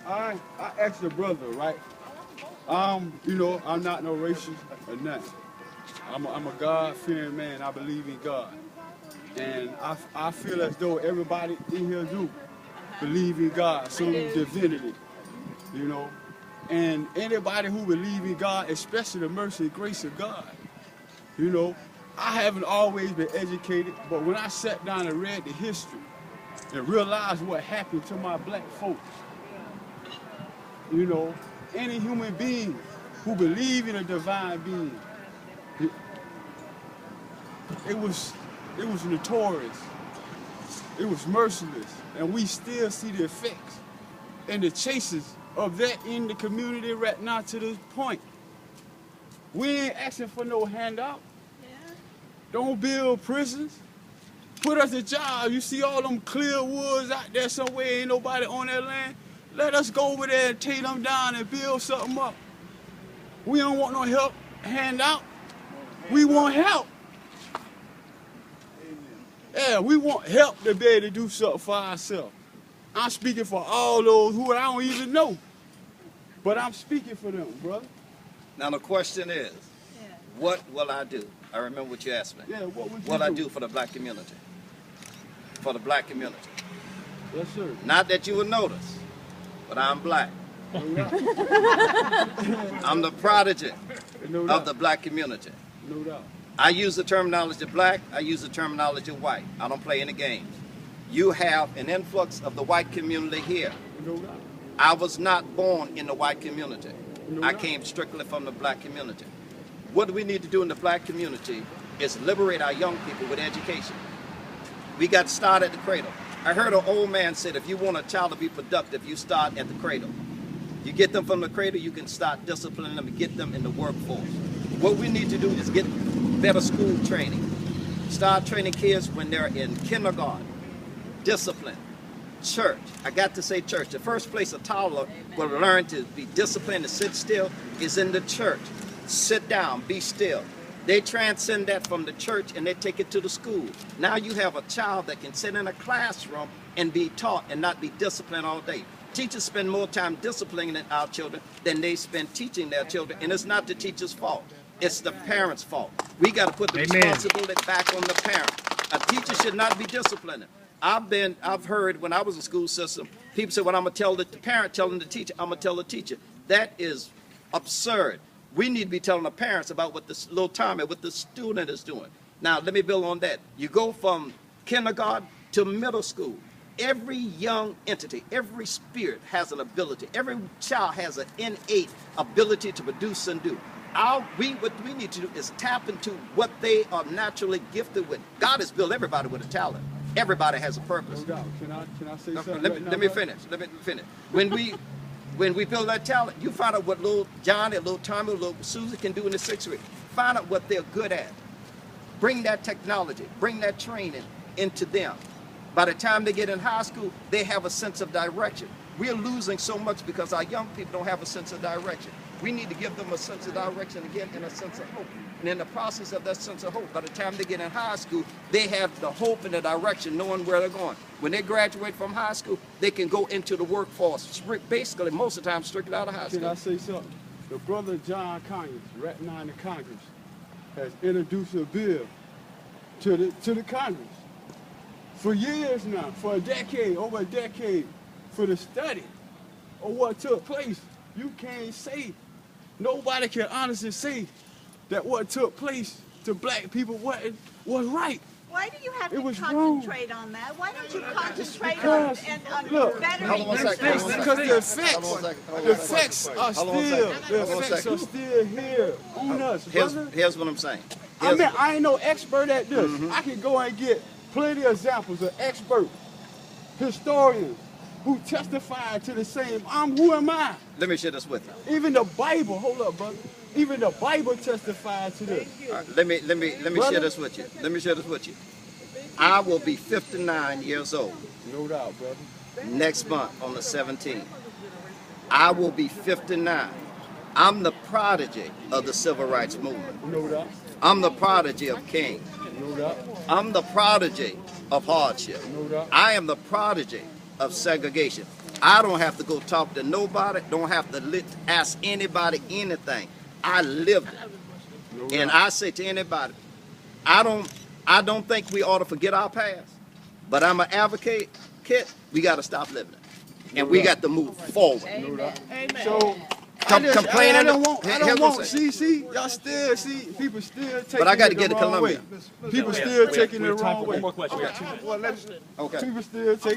I asked the brother, right? You know, I'm not no racist or nothing. I'm a God-fearing man. I believe in God. And I feel as though everybody in here do believe in God, some divinity, you know. And anybody who believes in God, especially the mercy and grace of God, you know, I haven't always been educated, but when I sat down and read the history and realized what happened to my black folks, you know, any human being who believe in a divine being, it was notorious. It was merciless. And we still see the effects and the chases of that in the community right now to this point. We ain't asking for no handout. Yeah. Don't build prisons. Put us a job. You see all them clear woods out there somewhere, ain't nobody on that land. Let us go over there and take them down and build something up. We don't want no help, handout. We want help. Yeah, we want help to be able to do something for ourselves. I'm speaking for all those who I don't even know. But I'm speaking for them, brother. Now the question is, what will I do? I remember what you asked me. Yeah, what would you What I do for the black community? For the black community. Yes, sir. Not that you would notice, but I'm black. No I'm the prodigy no of the black community. No doubt. I use the terminology black, I use the terminology white. I don't play any games. You have an influx of the white community here. No doubt. I was not born in the white community. No I doubt. came strictly from the black community. What we need to do in the black community is liberate our young people with education. We got to start at the cradle. I heard an old man said, if you want a child to be productive, you start at the cradle. You get them from the cradle, you can start disciplining them and get them in the workforce. What we need to do is get better school training. Start training kids when they're in kindergarten. Discipline. Church. I got to say church. The first place a toddler will learn to be disciplined and sit still is in the church. Sit down, be still. They transcend that from the church and they take it to the school. Now you have a child that can sit in a classroom and be taught and not be disciplined all day. Teachers spend more time disciplining our children than they spend teaching their children, and it's not the teacher's fault. It's the parents' fault. We got to put the responsibility back on the parent. A teacher should not be disciplining. I've heard when I was in school system, people say, well, I'm going to tell the parent, telling the teacher, I'm going to tell the teacher. That is absurd. We need to be telling the parents about what the little Tommy, what the student is doing. Now, let me build on that. You go from kindergarten to middle school. Every young entity, every spirit has an ability. Every child has an innate ability to produce and do. What we need to do is tap into what they are naturally gifted with. God has built everybody with a talent. Everybody has a purpose. No doubt. Can I say something? Let me finish. When we build that talent, you find out what little Johnny, little Tommy, little Susie can do in the sixth grade. Find out what they're good at. Bring that technology, bring that training into them. By the time they get in high school, they have a sense of direction. We're losing so much because our young people don't have a sense of direction. We need to give them a sense of direction again and a sense of hope. And in the process of that sense of hope, by the time they get in high school, they have the hope and the direction, knowing where they're going. When they graduate from high school, they can go into the workforce, basically most of the time strictly out of high school. Can I say something? The brother John Conyers, right now in the Congress, has introduced a bill to the Congress. For years now, for a decade, over a decade, for the study of what took place, you can't say, nobody can honestly say that what took place to black people was right. Why do you have to concentrate on that? Why don't you concentrate because, on look, bettering yourself? Because the effects are still here on us, brother. Here's what I'm saying. I ain't no expert at this. I can go and get plenty of examples of expert historians who testified to the same. Who am I? Let me share this with you. Even the Bible, hold up, brother. Even the Bible testified to this. Let me share this with you. Let me share this with you. I will be 59 years old. No doubt, brother. Next month on the 17th. I will be 59. I'm the prodigy of the civil rights movement. No doubt. I'm the prodigy of King. No doubt. I'm the prodigy of hardship. No doubt. I am the prodigy of segregation. I don't have to go talk to nobody, don't have to ask anybody anything. I lived it. And I say to anybody, I don't think we ought to forget our past, but I'm an advocate, we got to stop living it. And we got to move forward. Amen. So Complaining. I don't want, see, y'all still, people still taking But I got to it get the to wrong Columbia. way. People still taking it the wrong way. One more question. Well, Okay. people still taking